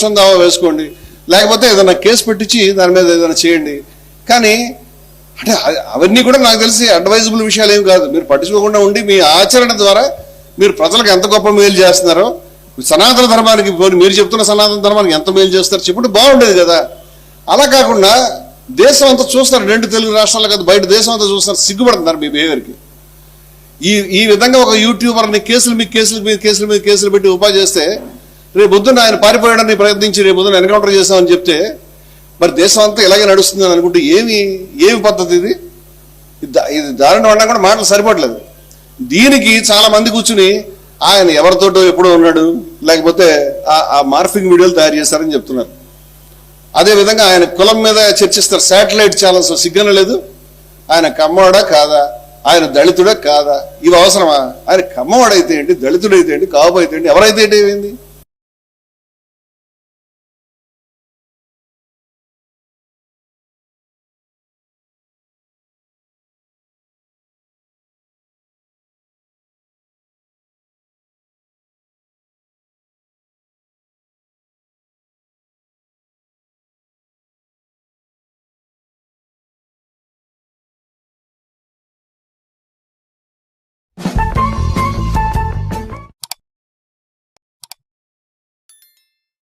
దావా వేసుకోండి, లేకపోతే ఏదైనా కేసు పెట్టించి దాని మీద ఏదైనా చేయండి. కానీ అంటే అవన్నీ కూడా నాకు తెలిసి అడ్వైజబుల్ విషయాలు ఏమి కాదు. మీరు పట్టించుకోకుండా ఉండి మీ ఆచరణ ద్వారా మీరు ప్రజలకు ఎంత గొప్ప మేలు చేస్తున్నారో, సనాతన ధర్మానికి మీరు చెప్తున్న సనాతన ధర్మానికి ఎంత మేలు చేస్తారో చెప్పుంటే బాగుండేది కదా. అలా కాకుండా దేశం అంతా చూస్తారు, 2 తెలుగు రాష్ట్రాలు కదా, బయట దేశం అంతా చూస్తారు, సిగ్గుపడుతున్నారు మీ బిహేవియర్కి. ఈ విధంగా ఒక యూట్యూబర్ని కేసులు పెట్టి ఉపాధి చేస్తే, రేపు పొద్దున్న ఆయన పారిపోయాడని ప్రయత్నించి రేపు పొద్దున్న ఎన్కౌంటర్ చేస్తామని చెప్తే మరి దేశం అంతా ఇలాగే నడుస్తుందని అనుకుంటే ఏమి పద్ధతి ఇది? దారుణం అన్నా కూడా మాటలు సరిపడలేదు. దీనికి చాలా మంది కూర్చుని ఆయన ఎవరితోటో ఎప్పుడో ఉన్నాడు, లేకపోతే ఆ మార్ఫింగ్ వీడియోలు తయారు చేస్తారని చెప్తున్నారు. అదేవిధంగా ఆయన కులం మీద చర్చిస్తారు, శాటిలైట్ ఛానల్స్. సిగ్నల్ లేదు. ఆయన కమ్మవాడా కాదా, ఆయన దళితుడా కాదా, ఇవి అవసరమా? ఆయన కమ్మవాడైతే ఏంటి, దళితుడైతే ఏంటి, కాపు అయితే ఏంటి, ఎవరైతే ఏంటి ఏమైంది?